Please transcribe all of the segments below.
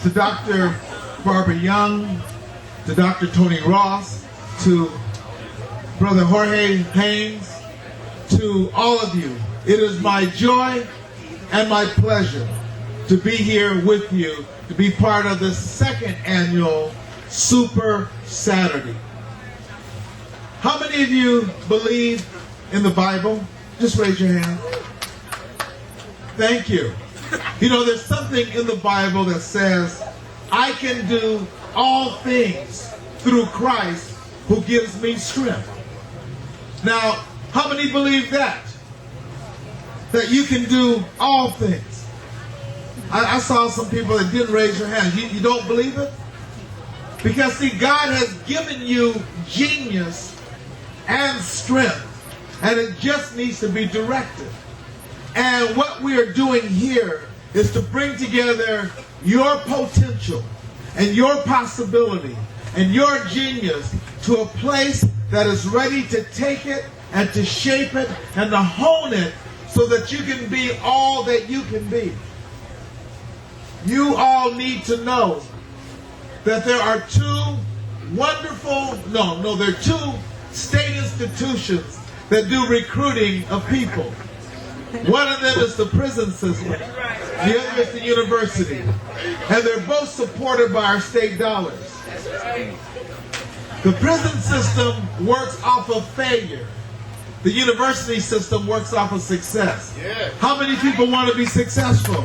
to Dr. Barbara Young, to Dr. Tony Ross, to Brother Jorge Haynes, to all of you. It is my joy and my pleasure to be here with you, to be part of the second annual Super Saturday. How many of you believe in the Bible? Just raise your hand. Thank you. You know, there's something in the Bible that says, I can do all things through Christ who gives me strength. Now, how many believe that? That you can do all things. I saw some people that didn't raise your hand. You don't believe it? Because see, God has given you genius and strength, and it just needs to be directed. And what we are doing here is to bring together your potential and your possibility and your genius to a place that is ready to take it and to shape it and to hone it so that you can be all that you can be. You all need to know that there are there are two state institutions that do recruiting of people. One of them is the prison system. The other is the university. And they're both supported by our state dollars. The prison system works off of failure. The university system works off of success. How many people want to be successful?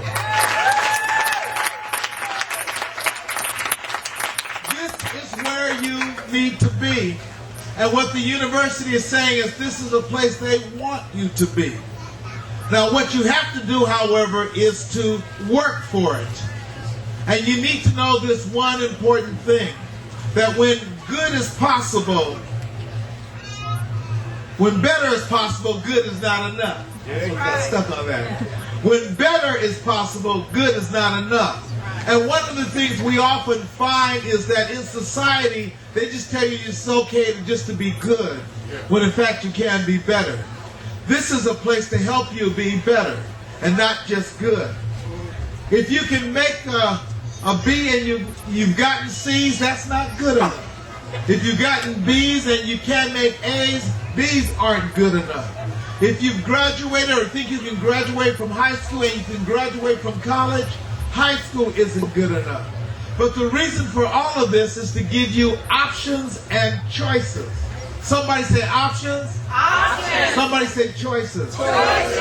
This is where you need to be. And what the university is saying is this is a place they want you to be. Now, what you have to do, however, is to work for it. And you need to know this one important thing, that when good is possible, when better is possible, good is not enough. I got stuck on that. When better is possible, good is not enough. And one of the things we often find is that in society, they just tell you it's okay just to be good, when in fact you can be better. This is a place to help you be better and not just good. If you can make a B and you've gotten C's, that's not good enough. If you've gotten B's and you can't make A's, B's aren't good enough. If you've graduated or think you can graduate from high school and you can graduate from college, high school isn't good enough. But the reason for all of this is to give you options and choices. Somebody say options. Options. Somebody say choices. Choices.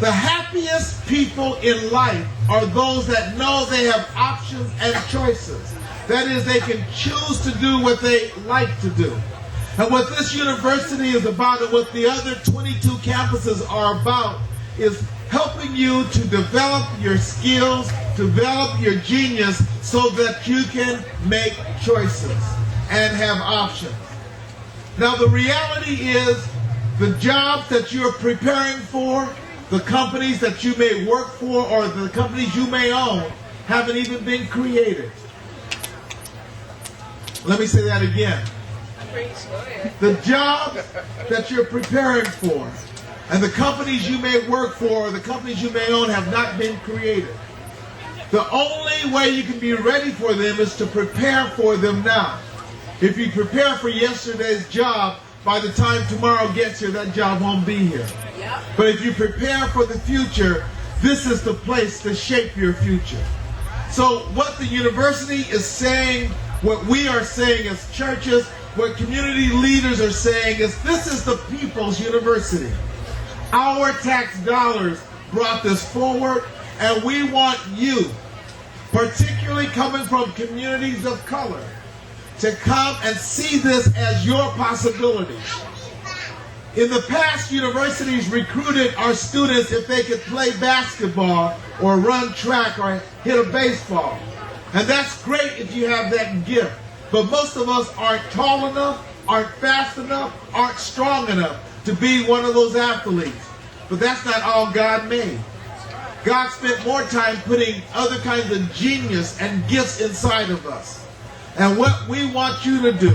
The happiest people in life are those that know they have options and choices. That is, they can choose to do what they like to do. And what this university is about and what the other 22 campuses are about is helping you to develop your skills, develop your genius so that you can make choices and have options. Now, the reality is the jobs that you're preparing for, the companies that you may work for, or the companies you may own haven't even been created. Let me say that again. The jobs that you're preparing for and the companies you may work for or the companies you may own have not been created. The only way you can be ready for them is to prepare for them now. If you prepare for yesterday's job, by the time tomorrow gets here, that job won't be here. Yep. But if you prepare for the future, this is the place to shape your future. So what the university is saying, what we are saying as churches, what community leaders are saying is this is the people's university. Our tax dollars brought this forward, and we want you, particularly coming from communities of color, to come and see this as your possibility. In the past, universities recruited our students if they could play basketball or run track or hit a baseball. And that's great if you have that gift. But most of us aren't tall enough, aren't fast enough, aren't strong enough to be one of those athletes. But that's not all God made. God spent more time putting other kinds of genius and gifts inside of us. And what we want you to do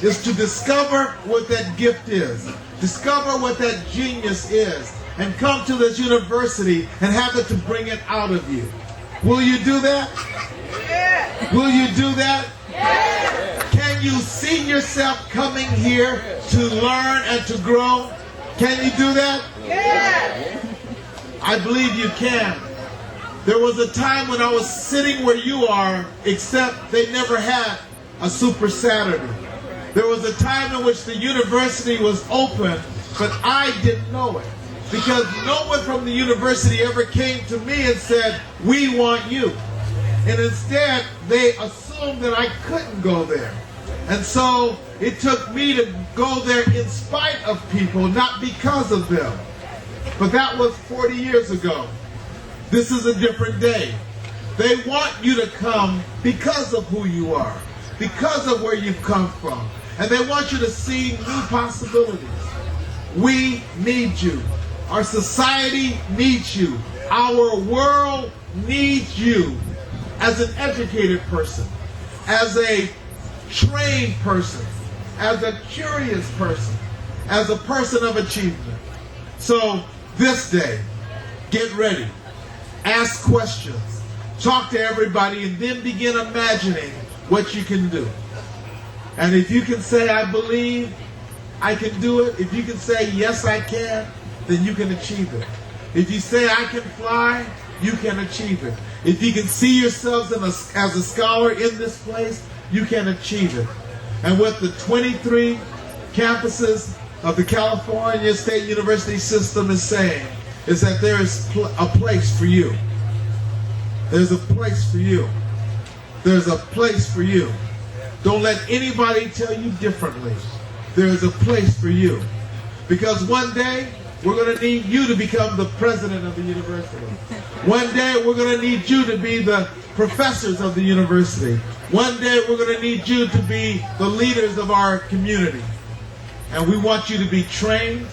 is to discover what that gift is, discover what that genius is, and come to this university and have it to bring it out of you. Will you do that? Will you do that? Can you see yourself coming here to learn and to grow? Can you do that? I believe you can. There was a time when I was sitting where you are, except they never had a Super Saturday. There was a time in which the university was open, but I didn't know it. Because no one from the university ever came to me and said, we want you. And instead, they assumed that I couldn't go there. And so it took me to go there in spite of people, not because of them. But that was 40 years ago. This is a different day. They want you to come because of who you are, because of where you've come from. And they want you to see new possibilities. We need you. Our society needs you. Our world needs you as an educated person, as a trained person, as a curious person, as a person of achievement. So this day, get ready. Ask questions. Talk to everybody and then begin imagining what you can do. And if you can say, I believe I can do it, if you can say, yes, I can, then you can achieve it. If you say, I can fly, you can achieve it. If you can see yourselves as a scholar in this place, you can achieve it. And what the 23 campuses of the California State University system is saying is that there is a place for you. There's a place for you. There's a place for you. Don't let anybody tell you differently. There's a place for you. Because one day, we're going to need you to become the president of the university. One day, we're going to need you to be the professors of the university. One day, we're going to need you to be the leaders of our community. And we want you to be trained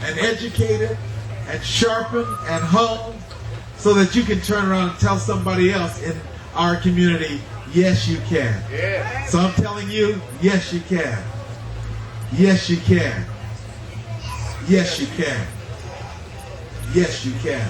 and educated and sharpened and honed so that you can turn around and tell somebody else in our community, yes, you can. Yeah. So I'm telling you, yes, you can. Yes, you can. Yes, you can. Yes, you can.